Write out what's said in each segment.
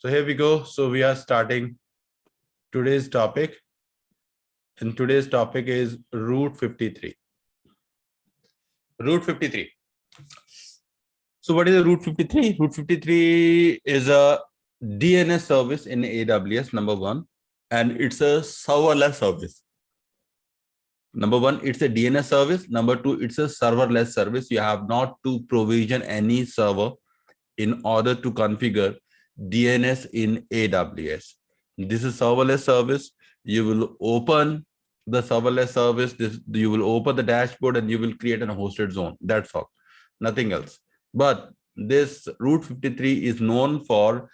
So here we go. So we are starting today's topic. And today's topic is Route 53. Route 53. So what is a Route 53? Route 53 is a DNS service in AWS, number one, and it's a serverless service. Number one, it's a DNS service. Number two, it's a serverless service. You have not to provision any server in order to configure DNS in AWS. This is serverless service. You will open the serverless service. You will open the dashboard and you will create a hosted zone. That's all, nothing else. But this Route 53 is known for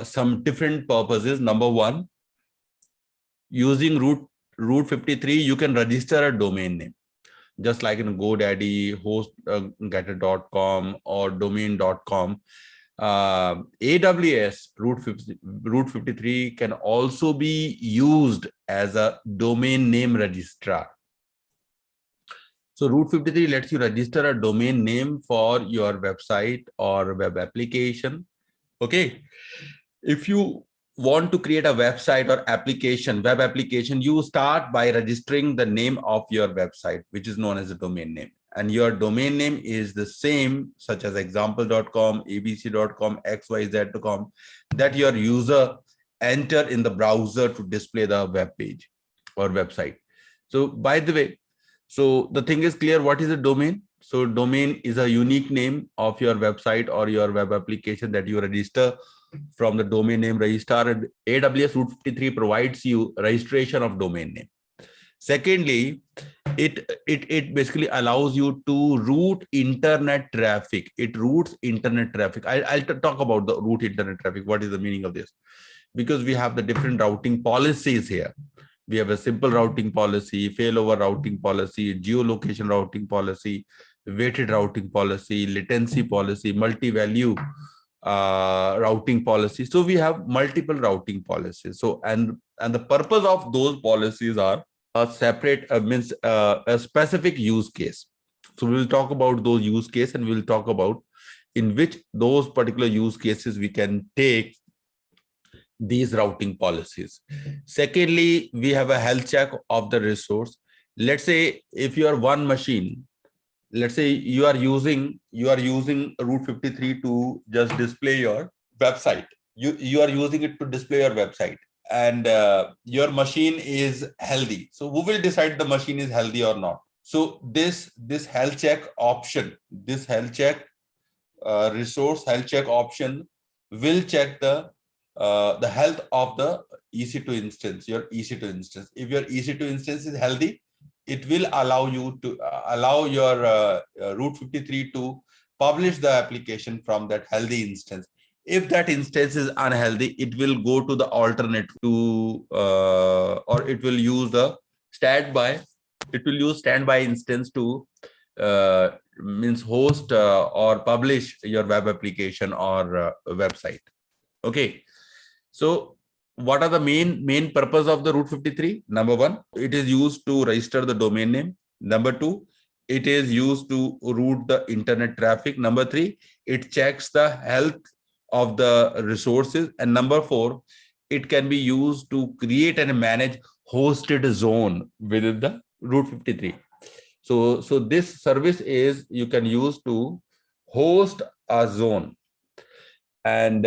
some different purposes. Number one, using Route 53, you can register a domain name, just like in GoDaddy, hostgetter.com or domain.com. AWS Route 53 can also be used as a domain name registrar. So Route 53 lets you register a domain name for your website or web application. Okay. If you want to create a website or web application, you start by registering the name of your website, which is known as a domain name. And your domain name is the same, such as example.com, abc.com, xyz.com, that your user enter in the browser to display the web page or website. So by the way, so the thing is clear, what is a domain? So domain is a unique name of your website or your web application that you register from the domain name registrar, and AWS Route 53 provides you registration of domain name. Secondly, it basically allows you to route internet traffic. It routes internet traffic. I'll talk about the route internet traffic. What is the meaning of this? Because we have the different routing policies here. We have a simple routing policy, failover routing policy, geolocation routing policy, weighted routing policy, latency policy, multi-value routing policy. So we have multiple routing policies. So and the purpose of those policies are a separate a specific use case. So we will talk about those use cases, and we will talk about in which those particular use cases we can take these routing policies. Secondly, we have a health check of the resource. Let's say if you are one machine, let's say you are using Route 53 to just display your website. You are using it to display your website, and your machine is healthy. So who will decide the machine is healthy or not? So this health check option, this health check resource health check option will check the health of the EC2 instance, your EC2 instance. If your EC2 instance is healthy, it will allow you to allow your Route 53 to publish the application from that healthy instance. If that instance is unhealthy, it will go to the alternate to or it will use the standby. It will use standby instance to means host or publish your web application or website. Okay. So what are the main purpose of the Route 53? Number one, it is used to register the domain name. Number two, it is used to route the internet traffic. Number three, it checks the health of the resources. And number four, it can be used to create and manage hosted zone within the Route 53. So this service is you can use to host a zone. And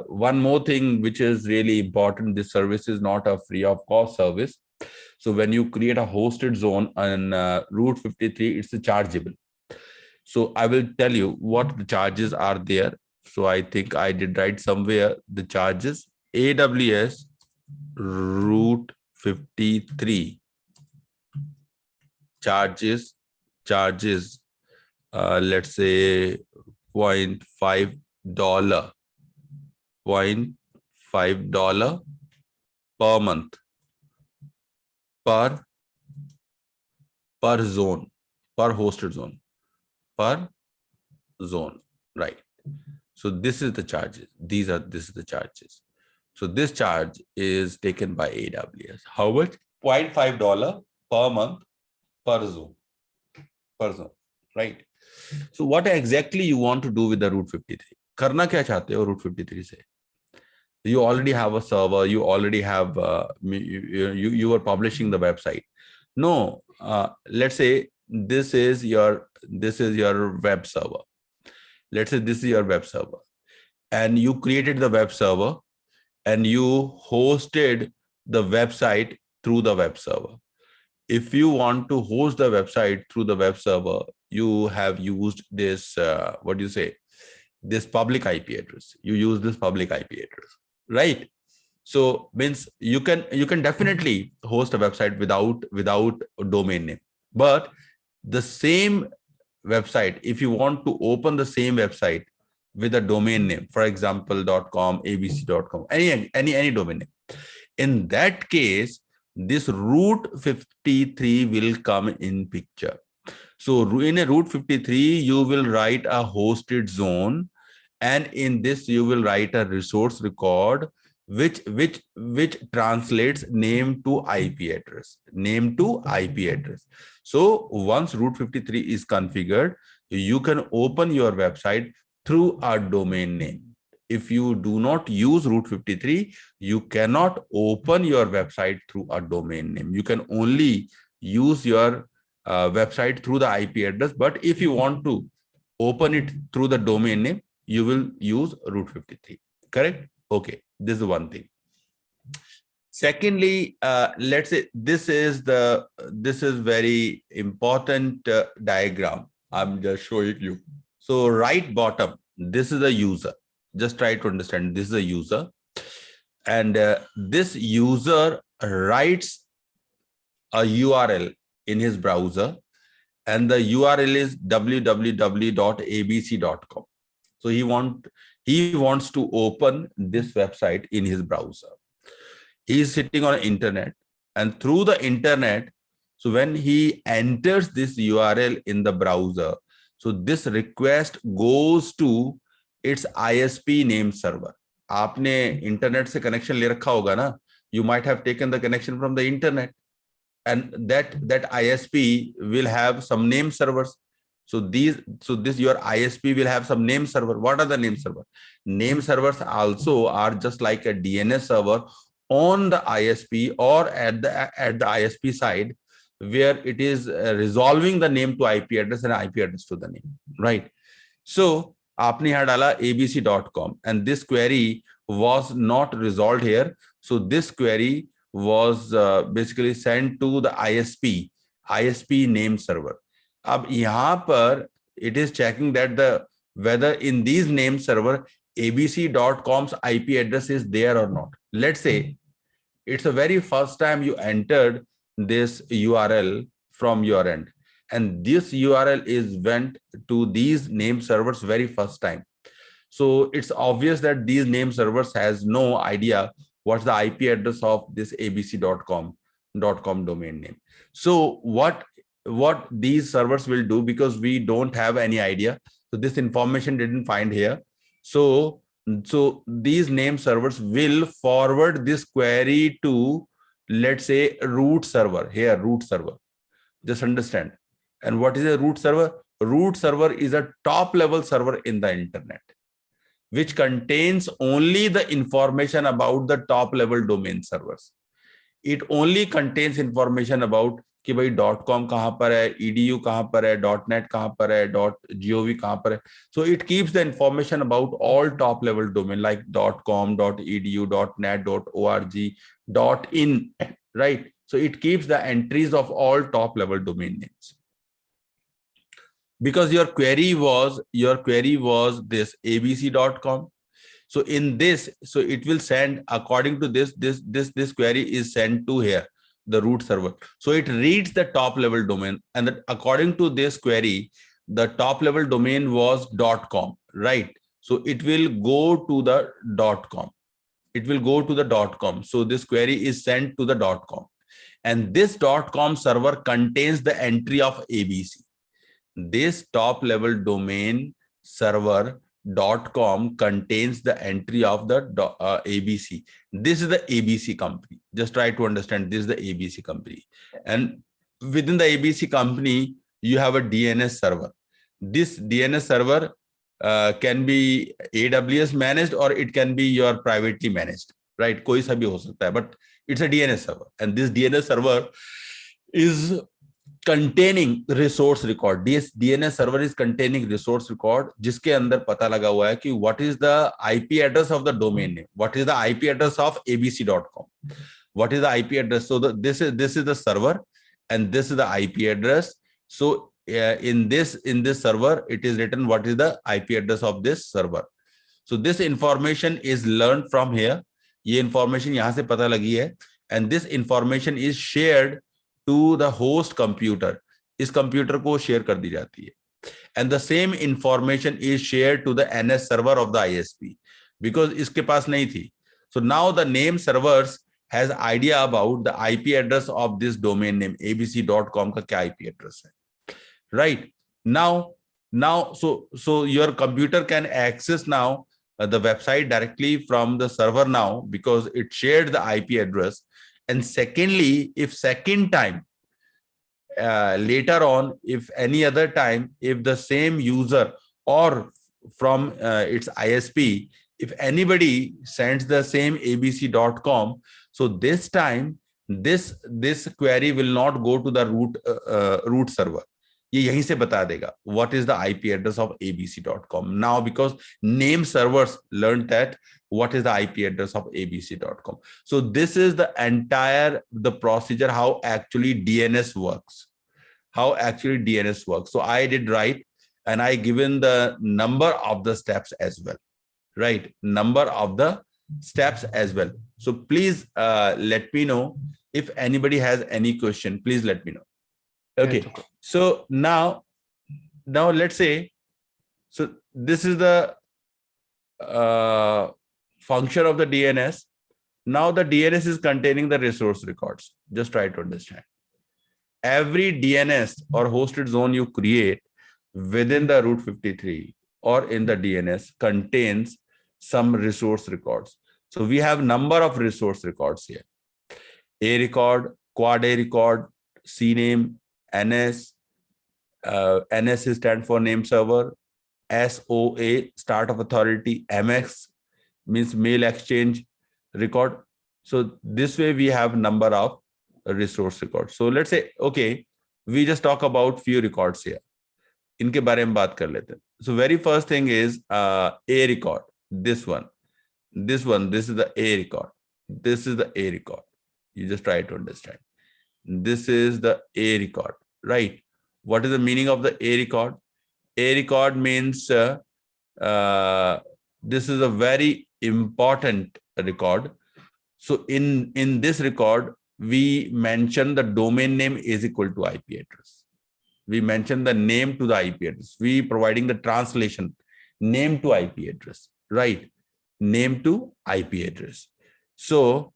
one more thing which is really important, this service is not a free of cost service. So when you create a hosted zone on Route 53, it's chargeable. So I will tell you what the charges are there. So I think I did write somewhere the charges. AWS Route 53 charges let's say $0.5 per month per zone, per hosted zone, per zone, right? So this is the charges. This is the charges. So this charge is taken by AWS. How much? $0.5 per month per zone, right? So what exactly you want to do with the Route 53? करना क्या चाहते हो Route 53 से? You already have a server, you already have you were publishing the website. No, let's say this is your web server. Let's say this is your web server, and you created the web server and you hosted the website through the web server. If you want to host the website through the web server, you have used this what do you say, this public IP address. You use this public IP address, right? So means you can definitely host a website without a domain name. But the same website, if you want to open the same website with a domain name, for example .com, abc.com, any domain name, in that case this root 53 will come in picture. So in a root 53 you will write a hosted zone, and in this you will write a resource record which translates name to IP address, So once root 53 is configured, you can open your website through a domain name. If you do not use root 53, you cannot open your website through a domain name. You can only use your website through the IP address. But if you want to open it through the domain name, you will use root 53. Correct? Okay, this is one thing. Secondly, let's say this is very important diagram. I'm just showing you. So right bottom, this is a user. Just try to understand. This is a user, and this user writes a URL in his browser, and the URL is www.abc.com. So he wants to open this website in his browser. He is sitting on internet, and through the internet, so when he enters this URL in the browser, so this request goes to its ISP name server. आपने internet से connection ले रखा होगा ना? You might have taken the connection from the internet, and that ISP will have some name servers. So this your ISP will have some name server. What are the name server? Name servers also are just like a DNS server on the ISP or at the ISP side, where it is resolving the name to IP address and IP address to the name, right? So आपने यहाँ डाला abc.com, and this query was not resolved here. So this query was basically sent to the ISP name server. अब यहाँ पर it is checking that whether in these name server abc.com's IP address is there or not. Let's say it's the very first time you entered this URL from your end, and this URL is went to these name servers very first time. So it's obvious that these name servers has no idea what's the IP address of this abc.com domain name. So what these servers will do, because we don't have any idea, so this information didn't find here. So these name servers will forward this query to, let's say, root server. Here, root server. Just understand. And what is a root server? Root server is a top level server in the internet, which contains only the information about the top level domain servers. It only contains information about कि भाई .com कहाँ पर है, edu कहाँ पर है, .net कहाँ पर है, .gov कहाँ पर है. So it keeps the information about all top level domain like .com, .edu, .net, .org, .in, right? So it keeps the entries of all top level domain names. Because your query was this abc.com. So in this, so it will send according to this query is sent to here, the root server. So it reads the top level domain, and that according to this query, the top level domain was .com, right? So it will go to the .com. It will go to the .com. So this query is sent to the .com, and this .com server contains the entry of ABC. This top level domain server .com contains the entry of the ABC. This is the ABC company. Just try to understand, this is the ABC company. And within the ABC company, you have a DNS server. This DNS server can be AWS managed or it can be your privately managed, right? कोई सा भी हो सकता है, but it's a DNS server, and this DNS server is containing resource record. This DNS server is containing resource record, जिसके अंदर पता लगा हुआ है कि what is the IP address of the domain name, what is the IP address of abc.com, what is the IP address. So this is the server, and this is the IP address. So in this server, it is written what is the IP address of this server. So this information is learned from here. ये information यहाँ से पता लगी है, and this information is shared to the host computer. इस computer को share कर दी जाती है, and the same information is shared to the NS server of the ISP, because इसके पास नहीं थी. So now the name servers has idea about the IP address of this domain name abc.com का क्या IP address है, right? Now so your computer can access now the website directly from the server now, because it shared the IP address. And secondly, if second time later on, if any other time, if the same user or from its ISP, if anybody sends the same abc.com, so this time this query will not go to the root server. ये यहीं से बता देगा what is the IP address of abc.com now, because name servers learned that what is the IP address of abc.com. So this is the entire the procedure how actually DNS works. How actually DNS works. So I did right, and I given the number of the steps as well, right? Number of the steps as well. So please let me know if anybody has any question. Please let me know. Okay. So now let's say, so this is the function of the DNS. Now the DNS is containing the resource records. Just try to understand. Every DNS or hosted zone you create within the root 53 or in the DNS contains some resource records. So we have number of resource records here. A record, quad A record, CNAME, NS, NS stands for name server, SOA, start of authority, MX means mail exchange record. So this way we have number of resource records. So let's say, okay, we just talk about few records here. इनके बारे में बात कर लेते हैं. So very first thing is A record. This one, this is the A record. This is the A record. You just try to understand. This is the A record, right? What is the meaning of the A record? A record means this is a very important record. So in this record, we mention the domain name is equal to IP address. We mention the name to the IP address. We providing the translation, name to IP address, right? Name to IP address. So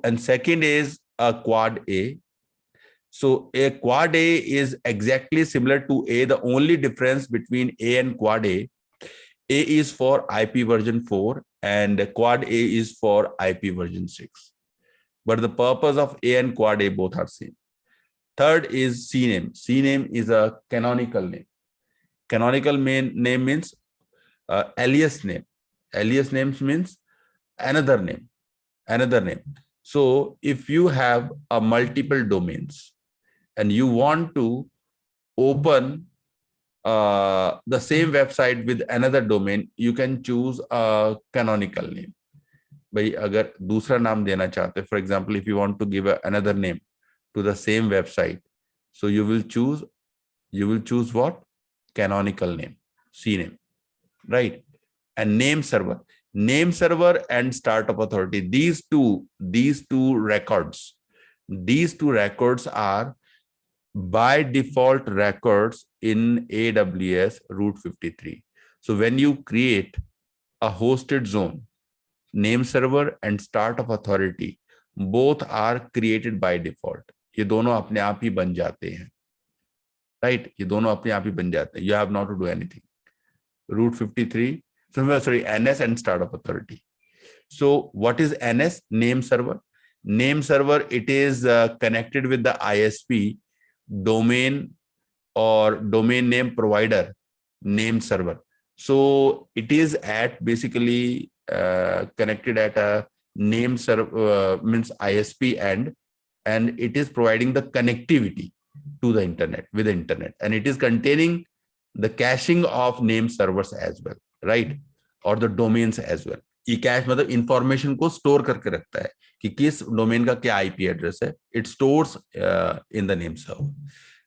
and second is a quad A. So a quad A is exactly similar to A. The only difference between A and quad A is for IP version 4 and quad A is for IP version 6. But the purpose of A and quad A both are same. Third is CNAME. CNAME is a canonical name. Canonical name means alias name. Alias names means another name. Another name. So if you have a multiple domains and you want to open the same website with another domain, you can choose a canonical name. भाई अगर दूसरा नाम देना चाहते, for example, if you want to give another name to the same website, so you will choose what? Canonical name, CNAME, right? And name server and startup authority. These two records are by default records in AWS root 53. So when you create a hosted zone, name server and startup authority both are created by default. ये दोनों अपने आप ही बन जाते हैं, right? ये दोनों अपने आप ही बन जाते हैं. You have not to do anything. Root 53, sorry, NS and startup authority. So what is NS? Name server. Name server, it is connected with the ISP domain or domain name provider name server. So it is at basically connected at a name server, means ISP end, and it is providing the connectivity to the internet with the internet, and it is containing the caching of name servers as well, right? और the domains as well. ये cash मतलब information को store करके रखता है कि किस domain का क्या आईपी एड्रेस है. It stores in the name server.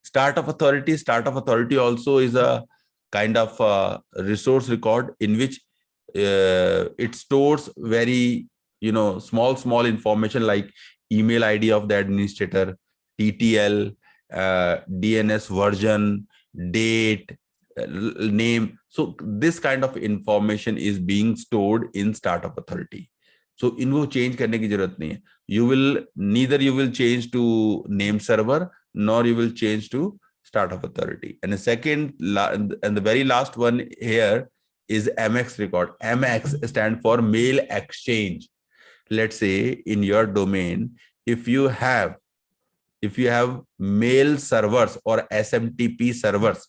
Start of authority also is a kind of resource record in which it stores very small information like email ID of the administrator, TTL, DNS version, date, name. So this kind of information is being stored in startup authority. So इनको change करने की जरूरत नहीं है. You will change to name server, nor you will change to startup authority. And the second and the very last one here is MX record. MX stand for mail exchange. Let's say in your domain, if you have mail servers or SMTP servers,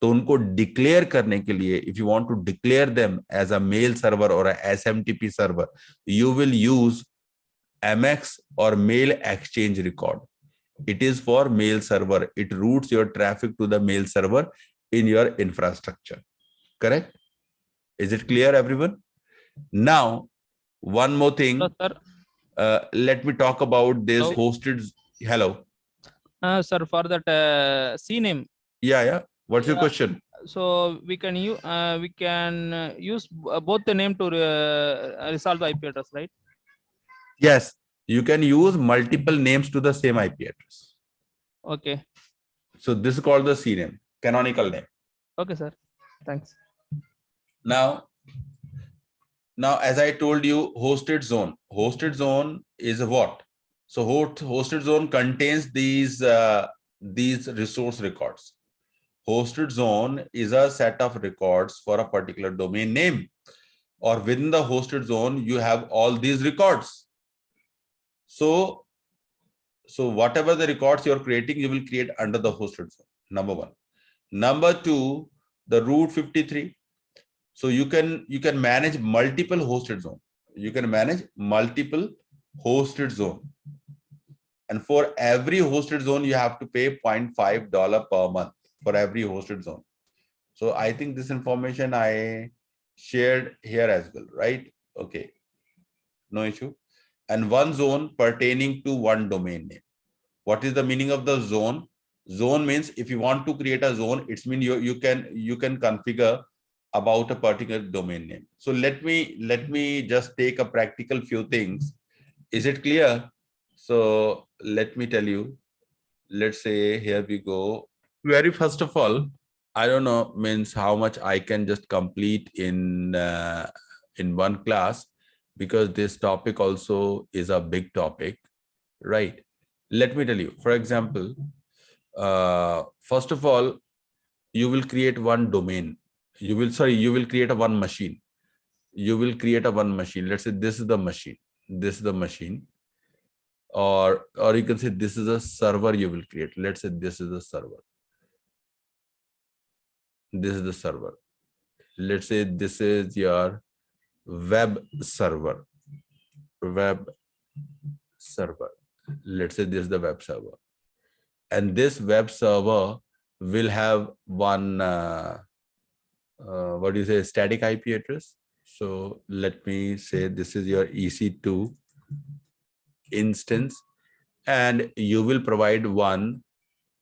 तो उनको declare करने के लिए, if you want to declare them as a mail server or a SMTP server, you will use MX or mail exchange record. It is for mail server. It routes your traffic to the mail server in your infrastructure. Correct? Is it clear, everyone? Now, one more thing. Let me talk about this hosted. Hello. Sir, for that CNAME. Yeah. What's your question? So we can use both the name to resolve the IP address, right? Yes, you can use multiple names to the same IP address. Okay. So this is called the CNAME, canonical name. Okay, sir. Thanks. Now, as I told you, hosted zone. Hosted zone is a what? So hosted zone contains these resource records. Hosted zone is a set of records for a particular domain name, or within the hosted zone, you have all these records. So whatever the records you're creating, you will create under the hosted zone, number one. Number two, the root 53. So you can manage multiple hosted zone. You can manage multiple hosted zone. And for every hosted zone, you have to pay $0.5 per month for every hosted zone. So I think this information I shared here as well, right? Okay, no issue. And one zone pertaining to one domain name. What is the meaning of the zone? Zone means if you want to create a zone, it's mean you can configure about a particular domain name. So let me just take a practical few things. Is it clear? So let me tell you. Let's say here we go. Very first of all, I don't know means how much I can just complete in one class, because this topic also is a big topic, right? Let me tell you. For example, first of all, you will create one domain. You will create a one machine. You will create a one machine. Let's say this is the machine. This is the machine. Or you can say this is a server you will create. Let's say this is the server. This is the server. Let's say this is your web server. Web server. Let's say this is the web server. And this web server will have one, what do you say, static IP address. So let me say this is your EC2 instance, and you will provide one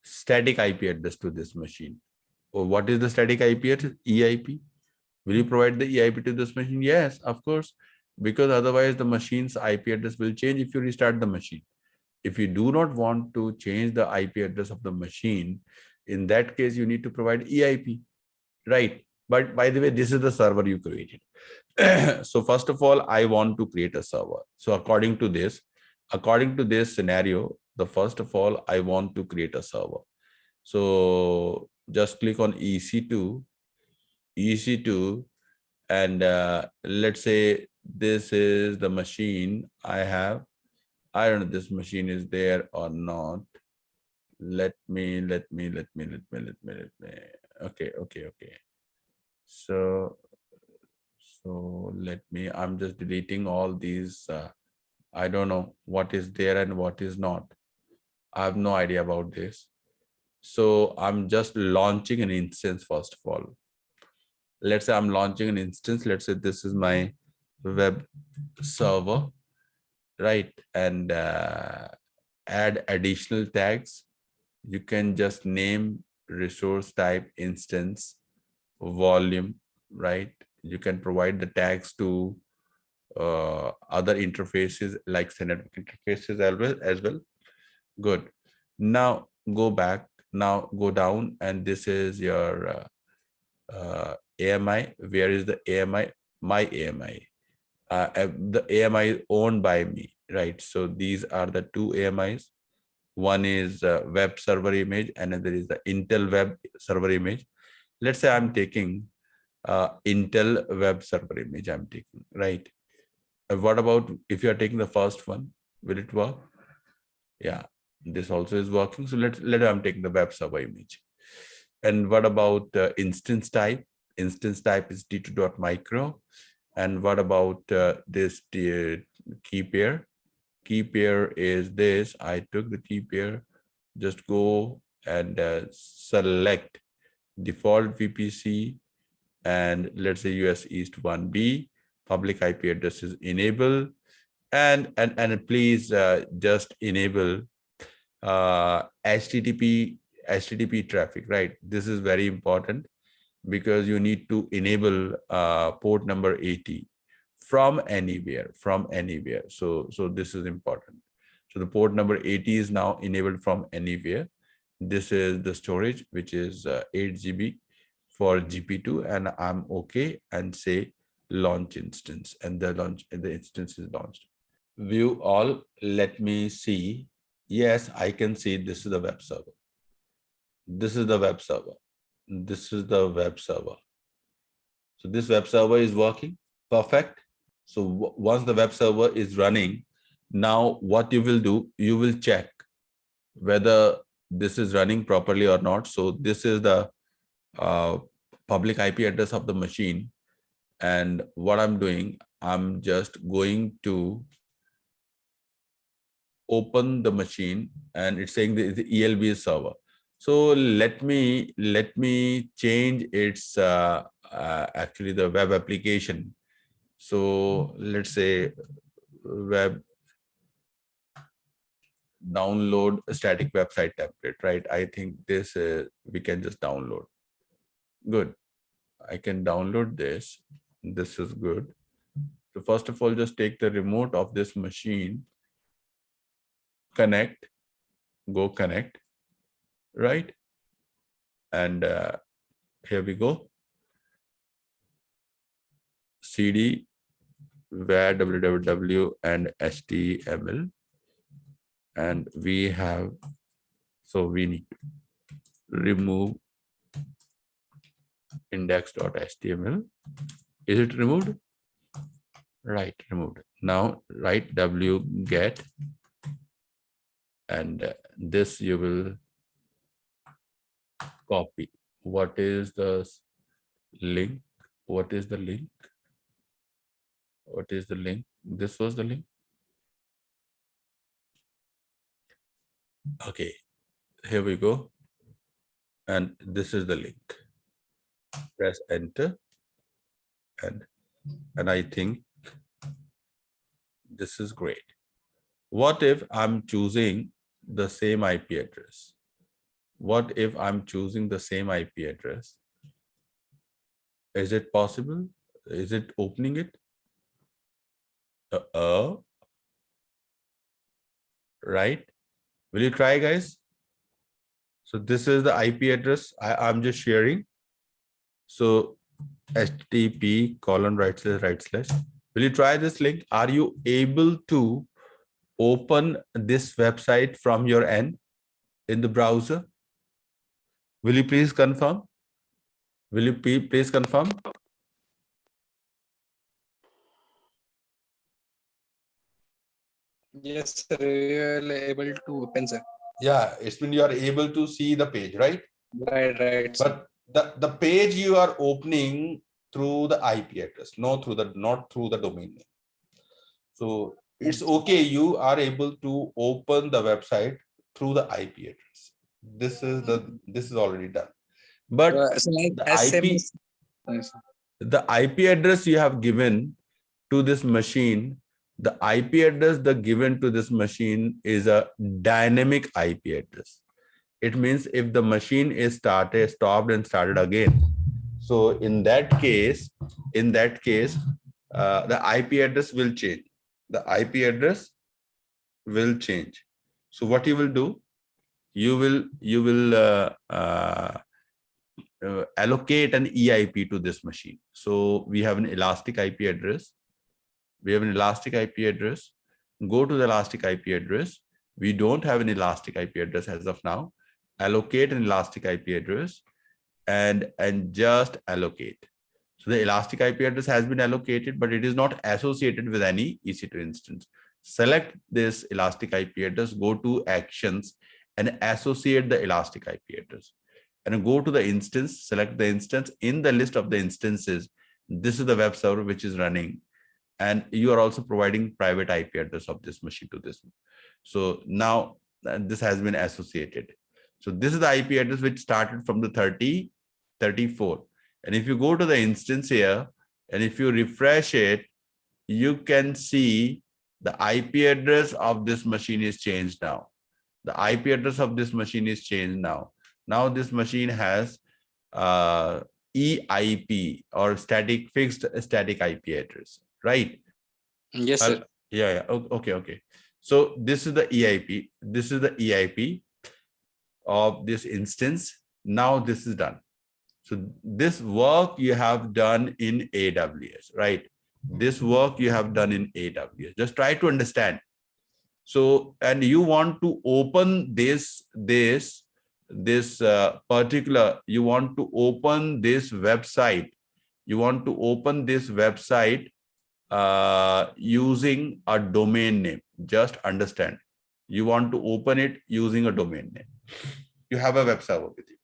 static IP address to this machine. Or what is the static IP address? EIP. Will you provide the EIP to this machine? Yes, of course, because otherwise the machine's IP address will change if you restart the machine. If you do not want to change the IP address of the machine, in that case, you need to provide EIP, right? But by the way, this is the server you created. So first of all, I want to create a server. So according to this scenario, the first of all, I want to create a server. So just click on EC2, and let's say this is the machine I have. I don't know if this machine is there or not. Let me. Okay. So let me, I'm just deleting all these. I don't know what is there and what is not. I have no idea about this. So I'm just launching an instance first of all. Let's say I'm launching an instance. Let's say this is my web server, right? And add additional tags. You can just name resource type instance volume, right? You can provide the tags to other interfaces like network interfaces as well. Good. Now go back. Now go down, and this is your AMI. Where is the AMI? My AMI. The AMI is owned by me, right? So these are the two AMIs. One is web server image, and another is the Intel web server image. Let's say I'm taking Intel web server image. I'm taking, right? What about if you are taking the first one? Will it work? Yeah, this also is working. So let I'm taking the web server image. And what about instance type? Instance type is t2.micro. And what about this key pair? Key pair is this. I took the key pair. Just go and select default VPC, and let's say US East 1B. Public IP address is enable, and please just enable HTTP traffic, right? This is very important because you need to enable port number 80 from anywhere. So this is important. So the port number 80 is now enabled from anywhere. This is the storage, which is 8 GB for GP2, and I'm okay and say launch instance, and the instance is launched. View all. Let me see. Yes, I can see this is the web server. This is the web server. This is the web server. So this web server is working perfect. So once the web server is running, now what you will do, you will check whether this is running properly or not. So this is the public IP address of the machine. And what I'm doing, I'm just going to open the machine, and it's saying the ELB server. So let me change its actually the web application. So let's say web download static website template, right? I think this we can just download. Good. I can download this. This is good. So first of all, just take the remote of this machine, connect, go connect, right? And here we go. CD, where www and HTML. And we have, so we need to remove index.html. Is it removed? Right, removed. Now write wget, and this you will copy. What is the link? What is the link? What is the link? This was the link. Okay, here we go. And this is the link. Press enter. And I think this is great. What if I'm choosing the same IP address? What if I'm choosing the same IP address? Is it possible? Is it opening it? Right? Will you try, guys? So this is the IP address I'm just sharing. So http:// Will you try this link? Are you able to open this website from your end in the browser? Will you please confirm? Will you please confirm? Yes, sir. We are able to open, sir. Yeah, it's when you are able to see the page, right? Right, sir. But The page you are opening through the IP address, not through the domain name. So it's okay. You are able to open the website through the IP address. This is already done. But So like the IP, SMS. Yes. the IP address you have given to this machine, the IP address the given to this machine is a dynamic IP address. It means if the machine is stopped and started again. So in that case, the IP address will change. The IP address will change. So what you will do, you will allocate an EIP to this machine. So we have an elastic IP address. We have an elastic IP address. Go to the elastic IP address. We don't have an elastic IP address as of now. Allocate an elastic IP address and just allocate. So the elastic IP address has been allocated, but it is not associated with any EC2 instance. Select this elastic IP address, go to actions and associate the elastic IP address. And go to the instance, select the instance. In the list of the instances, this is the web server which is running. And you are also providing private IP address of this machine to this. So now this has been associated. So this is the IP address which started from the 34. And if you go to the instance here, and if you refresh it, you can see the IP address of this machine is changed now. The IP address of this machine is changed now. Now this machine has EIP or fixed static IP address, right? Yes, sir. Yeah. Okay. So this is the EIP. This is the EIP of this instance. Now this is done. So this work you have done in AWS, right? This work you have done in AWS. Just try to understand. So, and you want to open this particular, you want to open this website. You want to open this website using a domain name. Just understand. You want to open it using a domain name. You have a web server with you.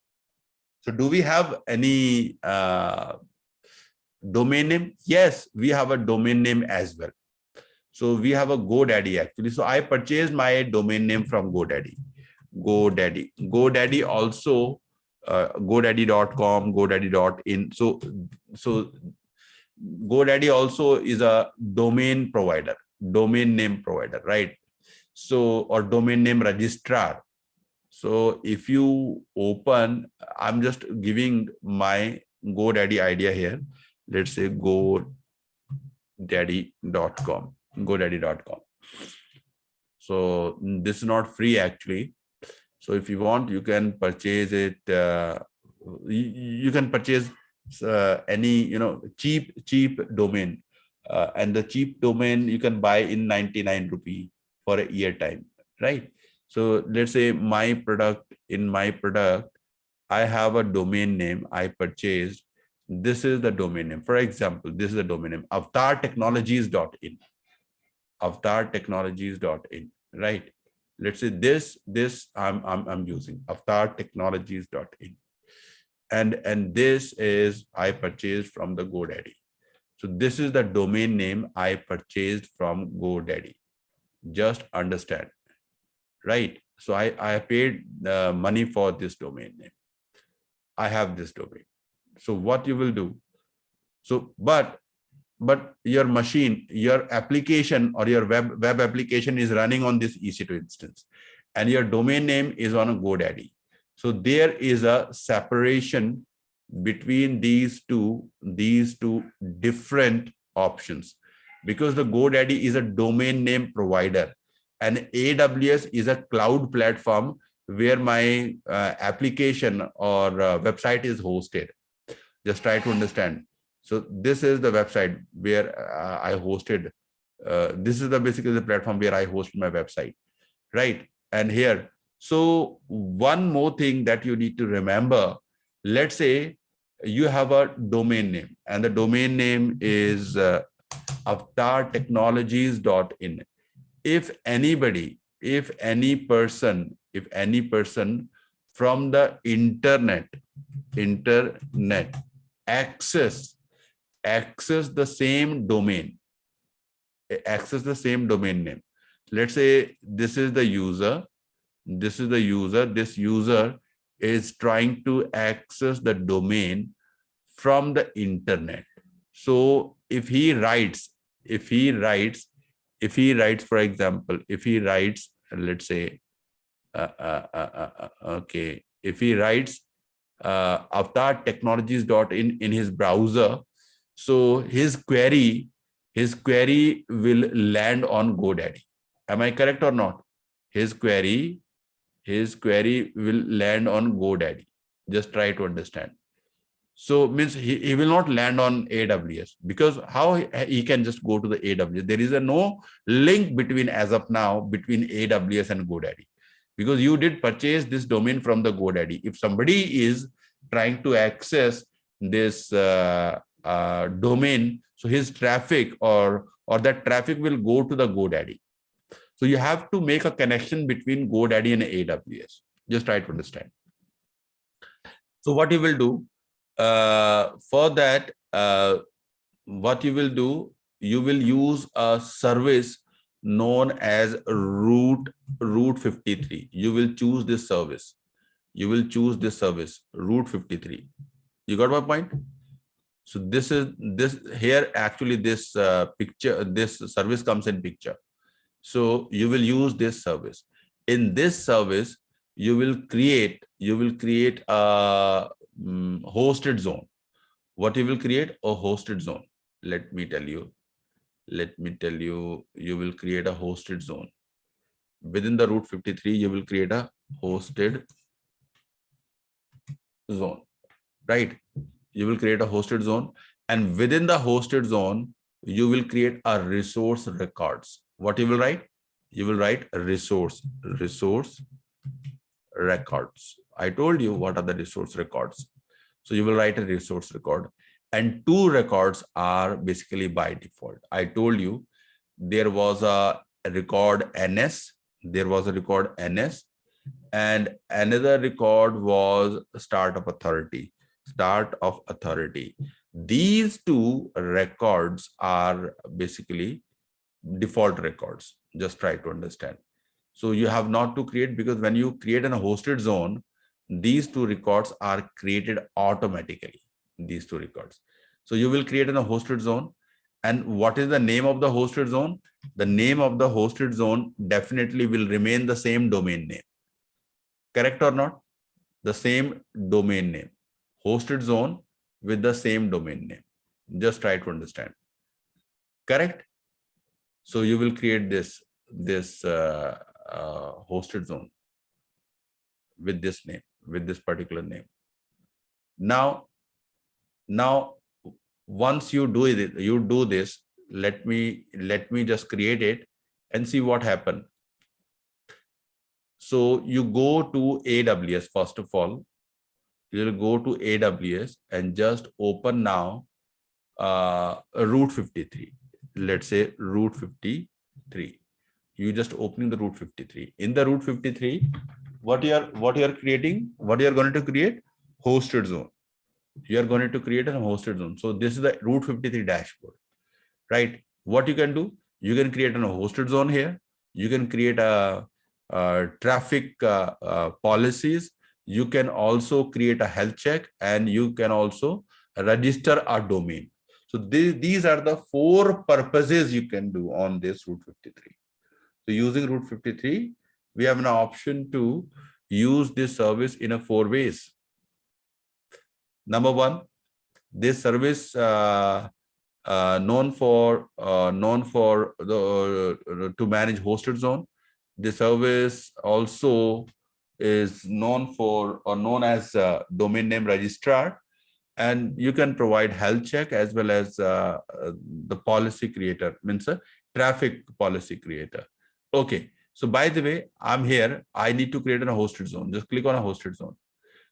So do we have any domain name? Yes, we have a domain name as well. So we have a GoDaddy actually. So I purchased my domain name from GoDaddy. GoDaddy also, GoDaddy.com, GoDaddy.in. So GoDaddy also is a domain provider, domain name provider, right? So, or domain name registrar. So if you open, I'm just giving my GoDaddy idea here. Let's say GoDaddy.com. So this is not free actually. So if you want, you can purchase it. You can purchase any cheap domain, and the cheap domain you can buy in 99 rupee for a year time, right? So let's say my product, I have a domain name I purchased. This is the domain name. For example, this is the domain name, avatartechnologies.in. Avatartechnologies.in, right? Let's say this I'm using avatartechnologies.in. And this is I purchased from the GoDaddy. So this is the domain name I purchased from GoDaddy. Just understand, right? So I paid money for this domain name. I have this domain. So what you will do? So, but your machine, your application or your web application is running on this EC2 instance, and your domain name is on a GoDaddy. So there is a separation between these two different options, because the GoDaddy is a domain name provider and AWS is a cloud platform where my application or website is hosted. Just try to understand. So this is the website where I hosted. This is basically the platform where I host my website, right? And here, so one more thing that you need to remember. Let's say you have a domain name, and the domain name is avatartechnologies.in. If any person from the internet access the same domain, access the same domain name. Let's say this is the user, this user is trying to access the domain from the internet. So if he writes, for example, let's say, okay, if he writes avatartechnologies.in in his browser, so his query will land on GoDaddy. Am I correct or not? His query will land on GoDaddy. Just try to understand. So means he will not land on AWS, because how he can just go to the AWS? There is no link between, as of now, between AWS and GoDaddy, because you did purchase this domain from the GoDaddy. If somebody is trying to access this domain, so his traffic or that traffic will go to the GoDaddy. So you have to make a connection between GoDaddy and AWS. Just try to understand. So what you will do for that, what you will do, you will use a service known as route 53. You will choose this service. Route 53. You got my point? So this here actually this picture, this service comes in picture. So you will use this service. In this service, you will create a hosted zone. What you will create? A hosted zone. Let me tell you, you will create a hosted zone. Within the route 53, you will create a hosted zone, right? You will create a hosted zone, and within the hosted zone, you will create a resource records. What you will write? You will write resource records. I told you what are the resource records. So you will write a resource record, and two records are basically by default. I told you there was a record NS, and another record was start of authority. These two records are basically default records. Just try to understand. So you have not to create, because when you create in a hosted zone, these two records are created automatically, these two records. So you will create in a hosted zone. And what is the name of the hosted zone? The name of the hosted zone definitely will remain the same domain name. Correct or not? The same domain name. Hosted zone with the same domain name. Just try to understand. Correct? So you will create this hosted zone with this name, with this particular name. Now once you do this, let me just create it and see what happened. So you go to AWS. First of all, you will go to AWS and just open now route 53. Let's say route 53. You just opening the route 53. In the route 53, what you are creating? What you are going to create? Hosted zone. You are going to create a hosted zone. So this is the route 53 dashboard, right? What you can do? You can create a hosted zone here. You can create a traffic policies. You can also create a health check, and you can also register a domain. So these are the four purposes you can do on this route 53. So using route 53, we have an option to use this service in 4 ways. Number one, this service known for the to manage hosted zone. This service also is known as domain name registrar, and you can provide health check as well as the policy creator, means a traffic policy creator. Okay, so by the way, I'm here. I need to create a hosted zone. Just click on a hosted zone.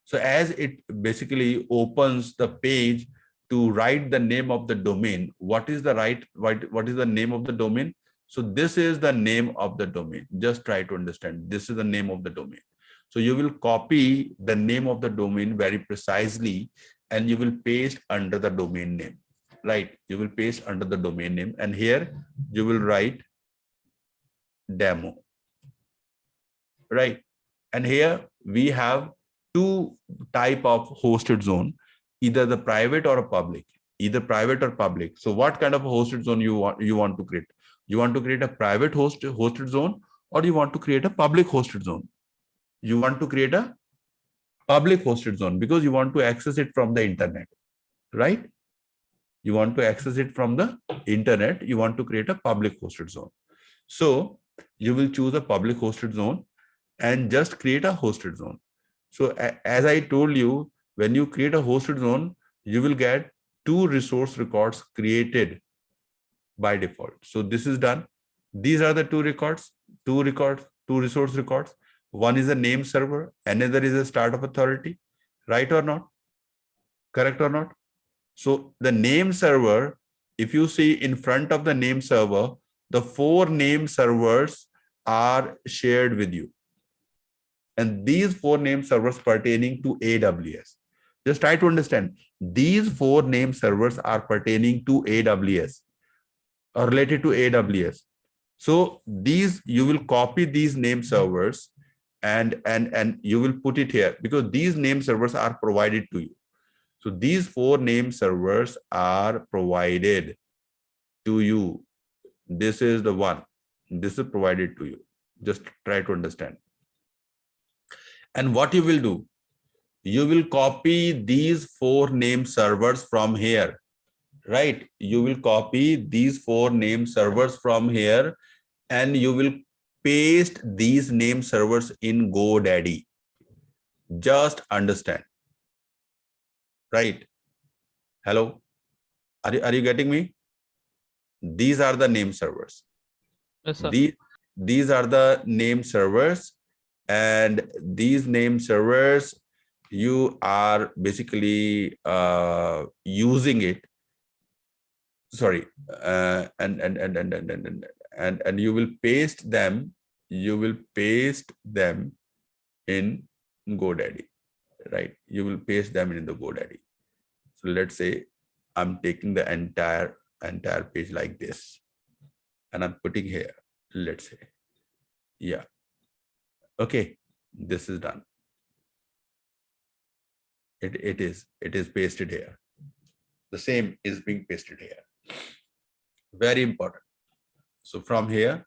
So as it basically opens the page to write the name of the domain, what is the name of the domain? So this is the name of the domain. Just try to understand. This is the name of the domain. So you will copy the name of the domain very precisely and you will paste under the domain name, right? You will paste under the domain name and here you will write demo, right? And here we have two type of hosted zone, either the private or a public, either private or public. So what kind of a hosted zone you want to create? You want to create a private hosted zone, or you want to create a public hosted zone? You want to create a public hosted zone because you want to access it from the internet, right? You want to access it from the internet. You want to create a public hosted zone. So you will choose a public hosted zone and just create a hosted zone. So as I told you, when you create a hosted zone, you will get two resource records created by default. So this is done. These are the two resource records. One is a name server, another is a startup authority, right or not? Correct or not? So the name server, if you see in front of the name server, the 4 name servers are shared with you. And these 4 name servers pertaining to AWS. Just try to understand. These 4 name servers are pertaining to AWS or related to AWS. So these, you will copy these name servers and you will put it here because these name servers are provided to you. So these 4 name servers are provided to you. This is the one. This is provided to you. Just try to understand. And what you will do, you will copy these 4 name servers from here, right? You will copy these 4 name servers from here and you will paste these name servers in GoDaddy. Just understand, right? Hello, are you getting me? These are the name servers. Yes, sir. These are the name servers, and these name servers, you are basically using it. Sorry, and you will paste them. You will paste them in GoDaddy, right? You will paste them in the GoDaddy. So let's say I'm taking the entire page like this, and I'm putting here. Let's say, yeah, okay, this is done. It is pasted here. The same is being pasted here. Very important. So from here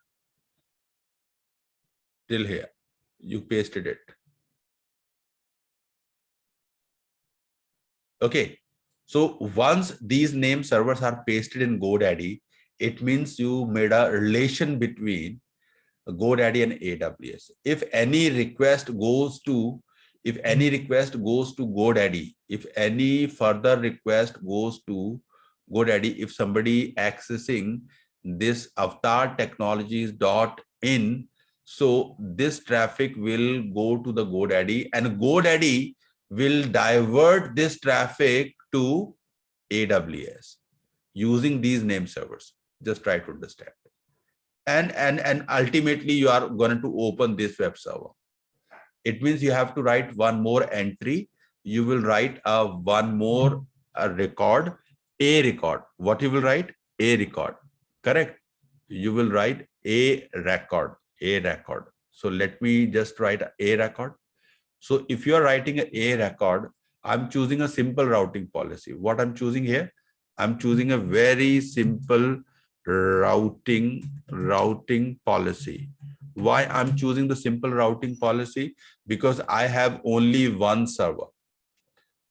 till here, you pasted it. Okay. So once these name servers are pasted in GoDaddy, it means you made a relation between GoDaddy and AWS. If any request goes to GoDaddy, if any further request goes to GoDaddy, if somebody accessing this avatar technologies.in, so this traffic will go to the GoDaddy and GoDaddy will divert this traffic to AWS using these name servers. Just try to understand. And ultimately you are going to open this web server. It means you have to write one more entry. You will write one more record, a record. What you will write? A record. Correct. You will write a record. So let me just write a record. So if you are writing a record, I'm choosing a simple routing policy. What I'm choosing here? I'm choosing a very simple routing policy. Why I'm choosing the simple routing policy? Because I have only one server.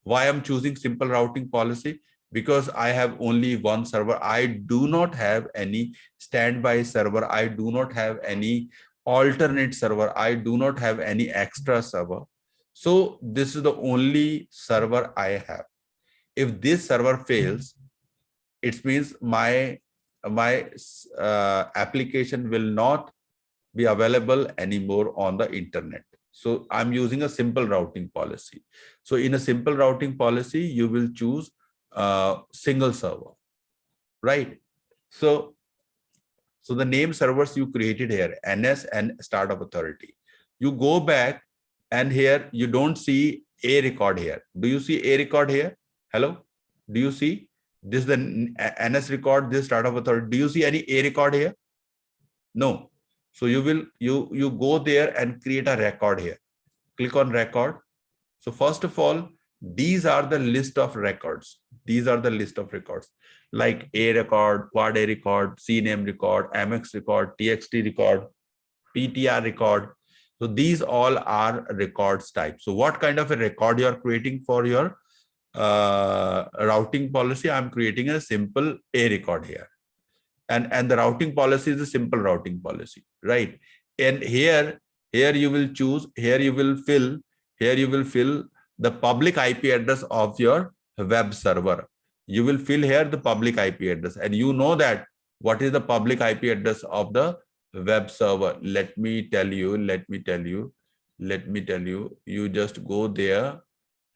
Why I'm choosing simple routing policy? Because I have only one server. I do not have any standby server. I do not have any alternate server. I do not have any extra server. So this is the only server I have. If this server fails, it means my application will not be available anymore on the internet. So I'm using a simple routing policy. So in a simple routing policy, you will choose a single server, right? So the name servers you created here, NS and Startup Authority, you go back And here you don't see a record here. Do you see a record here? Hello? Do you see this is the NS record, this startup authority? Do you see any a record here? No. So you go there and create a record here. Click on record. So first of all, these are the list of records. These are the list of records like A record, quad A record, CNAME record, MX record, TXT record, PTR record. So these all are records type. So what kind of a record you are creating for your routing policy? I'm creating a simple A record here. And the routing policy is a simple routing policy, right? And here you will choose, here you will fill the public IP address of your web server. You will fill here the public IP address, and you know that what is the public IP address of the web server. Let me tell you, you just go there.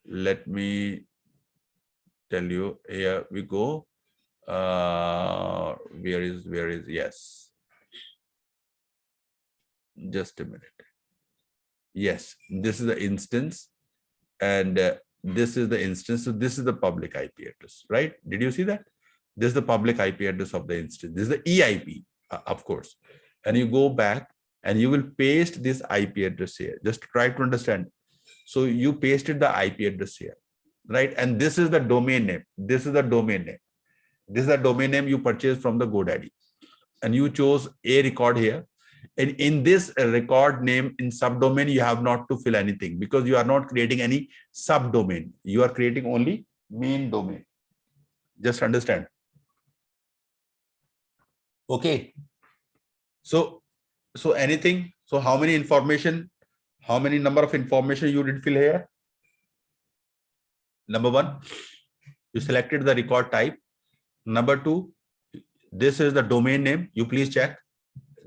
Let me tell you, here we go. Where is, yes. Just a minute. Yes, this is the instance, and this is the instance. So this is the public IP address, right? Did you see that? This is the public IP address of the instance. This is the EIP, of course. And you go back and you will paste this IP address here. Just try to understand. So you pasted the IP address here, right? And this is the domain name. This is the domain name. This is the domain name you purchased from the GoDaddy. And you chose a record here. And in this record name in subdomain, you have not to fill anything because you are not creating any subdomain. You are creating only main domain. Just understand. Okay. So anything. So how many information, how many number of information you did fill here? Number one, you selected the record type. Number two, this is the domain name. You please check.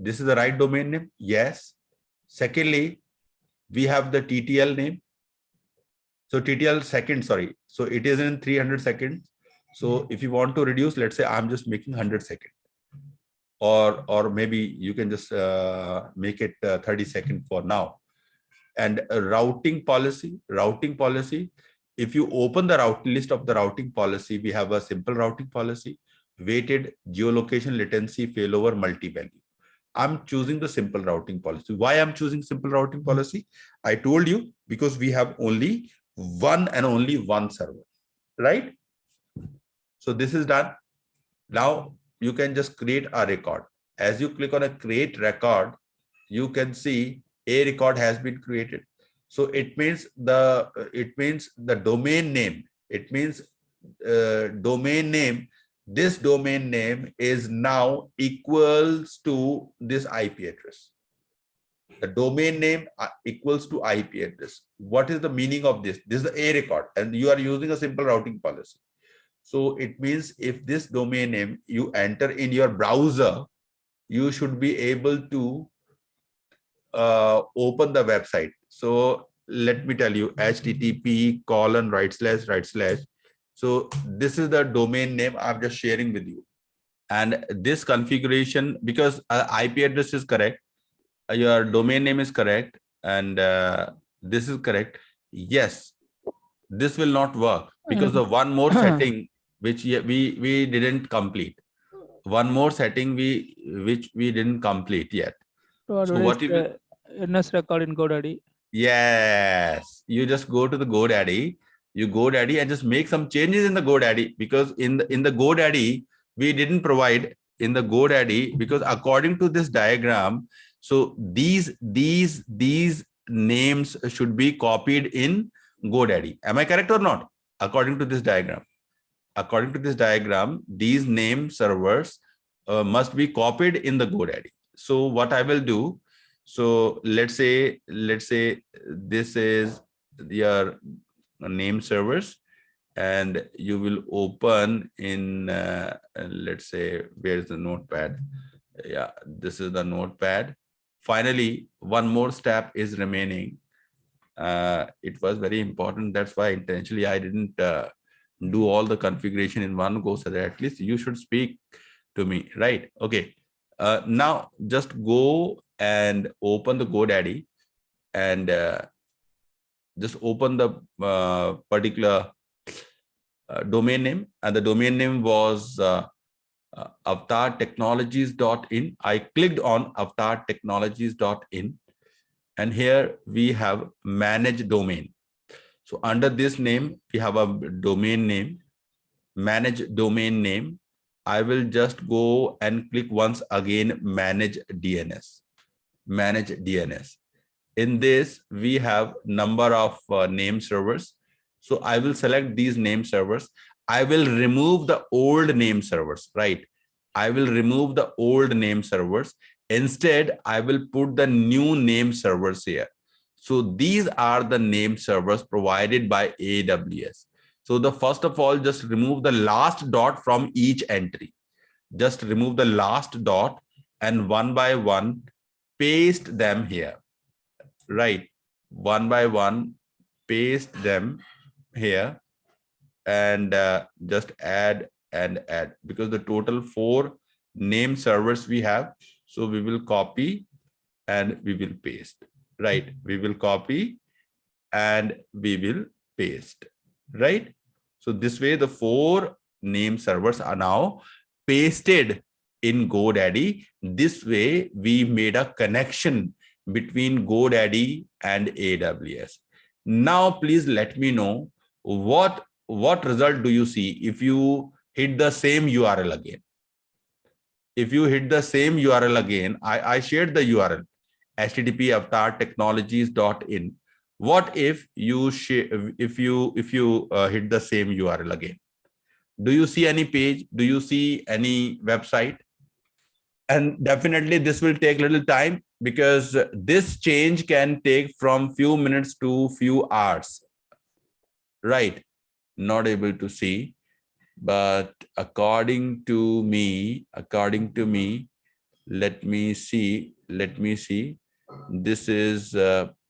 This is the right domain name. Yes. Secondly, we have the TTL name. So TTL second, sorry. So it is in 300 seconds. So if you want to reduce, let's say I'm just making 100 seconds. Or maybe you can just make it 30 seconds for now. And a routing policy. If you open the routing list of the routing policy, we have a simple routing policy, weighted, geolocation, latency, failover, multi-value. I'm choosing the simple routing policy. Why I'm choosing simple routing policy? I told you because we have only one and only one server, right? So this is done. Now you can just create a record. As you click on a create record, you can see a record has been created. So it means the domain name. It means domain name. This domain name is now equals to this IP address. The domain name equals to IP address. What is the meaning of this? This is the A record, and you are using a simple routing policy. So it means if this domain name you enter in your browser, you should be able to open the website. So let me tell you, http://. So this is the domain name I'm just sharing with you. And this configuration, because IP address is correct, your domain name is correct, and this is correct. Yes, this will not work because the one more setting which we didn't complete. One more setting which we didn't complete yet. So what is NS record in GoDaddy? Yes, you just go to the GoDaddy. You GoDaddy and just make some changes in the GoDaddy, because in the GoDaddy we didn't provide in the GoDaddy, because according to this diagram, so these names should be copied in GoDaddy. Am I correct or not? According to this diagram, these name servers must be copied in the GoDaddy. So what I will do, so let's say this is your name servers, and you will open in let's say, where's the notepad? Yeah, this is the notepad. Finally, one more step is remaining. It was very important. That's why intentionally I didn't do all the configuration in one go, so that at least you should speak to me, right? Okay. Now just go and open the GoDaddy, and just open the particular domain name, and the domain name was avatartechnologies.in. I clicked on avatartechnologies.in, and here we have manage domain. So under this name, we have a domain name, manage domain name. I will just go and click once again, manage DNS, manage DNS. In this, we have number of name servers. So I will select these name servers. I will remove the old name servers, right? I will remove the old name servers. Instead, I will put the new name servers here. So these are the name servers provided by AWS. So the first of all, just remove the last dot from each entry. Just remove the last dot and one by one, paste them here, right? One by one, paste them here, and just add and add, because the total 4 name servers we have. So we will copy and we will paste, right? We will copy and we will paste, right? So this way the 4 name servers are now pasted in GoDaddy. This way we made a connection between GoDaddy and AWS. Now please let me know what result do you see if you hit the same URL again. If you hit the same URL again, I shared the URL, http://avatartechnologies.in. What if you hit the same URL again? Do you see any page? Do you see any website? And definitely this will take little time, because this change can take from few minutes to few hours, right? Not able to see, but according to me, let me see, this is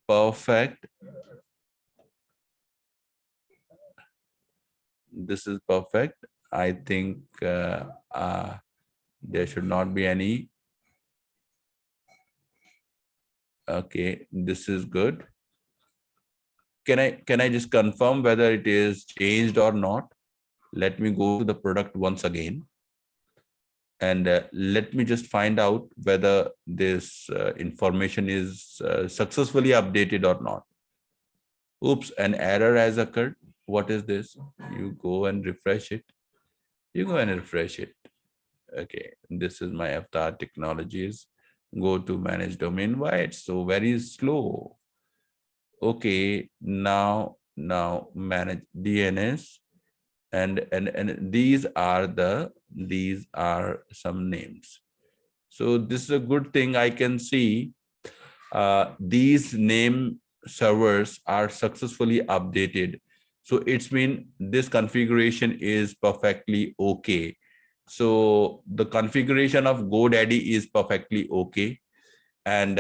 perfect. This is perfect. I think there should not be any. Okay, this is good. Can I just confirm whether it is changed or not? Let me go to the product once again, and let me just find out whether this information is successfully updated or not. Oops, an error has occurred. What is this? You go and refresh it. Okay, this is my Avatar Technologies. Go to manage domain. Why it's so very slow? Okay, now manage DNS, and these are some names. So this is a good thing. I can see these name servers are successfully updated. So it's mean this configuration is perfectly okay. So the configuration of GoDaddy is perfectly okay, and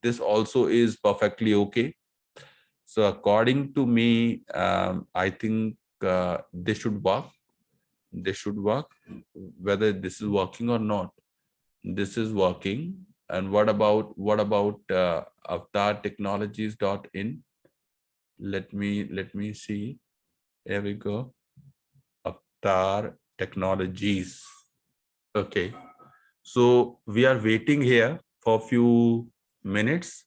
this also is perfectly okay. So according to me, I think this should work. Whether this is working or not, this is working. And what about avatartechnologies.in? Let me see. Here we go. Avatar Technologies. Okay, so we are waiting here for a few minutes,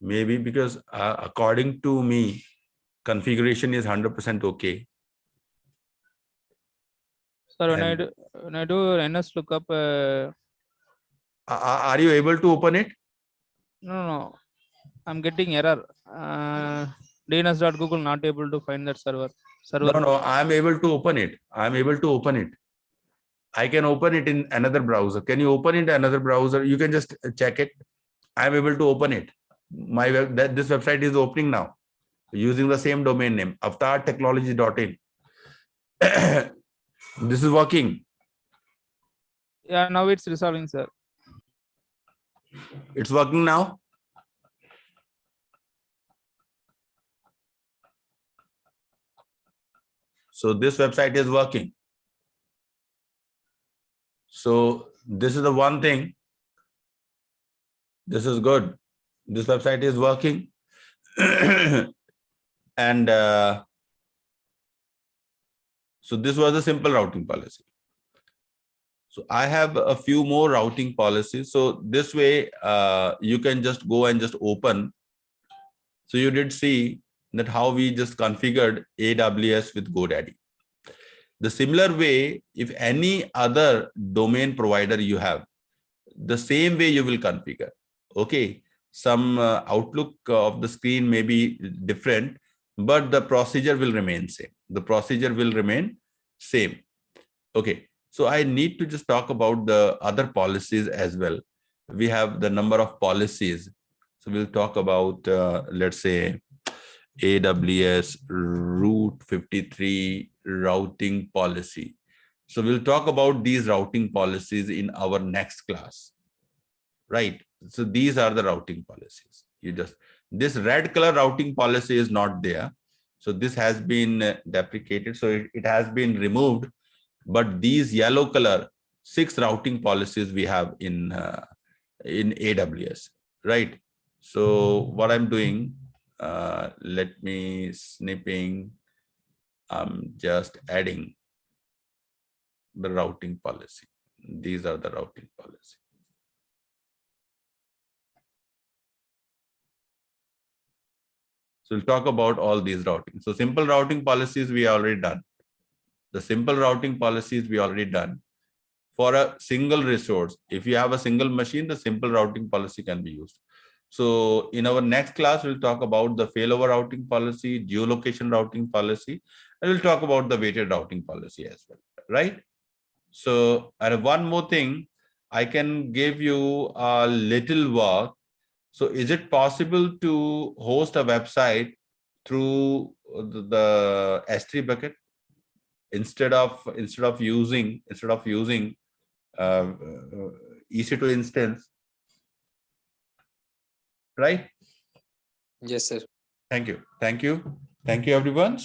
maybe, because according to me, configuration is 100% okay. Sir, when I do NS lookup, are you able to open it? no, I'm getting error. DNS.google not able to find that server. No, I'm able to open it. I can open it in another browser. Can you open it in another browser? You can just check it. I'm able to open it. This website is opening now using the same domain name, avatartechnology.in. This is working. Yeah, now it's resolving, sir. It's working now. So this website is working. So this is the one thing. This is good. This website is working. And so this was a simple routing policy. So I have a few more routing policies. So this way you can just go and just open. So you did see that how we just configured AWS with GoDaddy. The similar way, if any other domain provider you have, the same way you will configure. Okay, some outlook of the screen may be different, but the procedure will remain same. The procedure will remain same. Okay, so I need to just talk about the other policies as well. We have the number of policies. So we'll talk about, let's say, AWS Route 53 routing policy. So we'll talk about these routing policies in our next class, right? So these are the routing policies. This red color routing policy is not there. So this has been deprecated. So it has been removed. But these yellow color 6 routing policies we have in AWS, right? So what I'm doing, let me snipping. I'm just adding the routing policy. These are the routing policy. So we'll talk about all these routing. So simple routing policies we already done. The simple routing policies we already done. For a single resource, if you have a single machine, the simple routing policy can be used. So in our next class, we'll talk about the failover routing policy, geolocation routing policy, and we'll talk about the weighted routing policy as well, right? So, and one more thing, I can give you a little work. So is it possible to host a website through the S3 bucket instead of using EC2 instance, right? Yes, sir. Thank you everyone.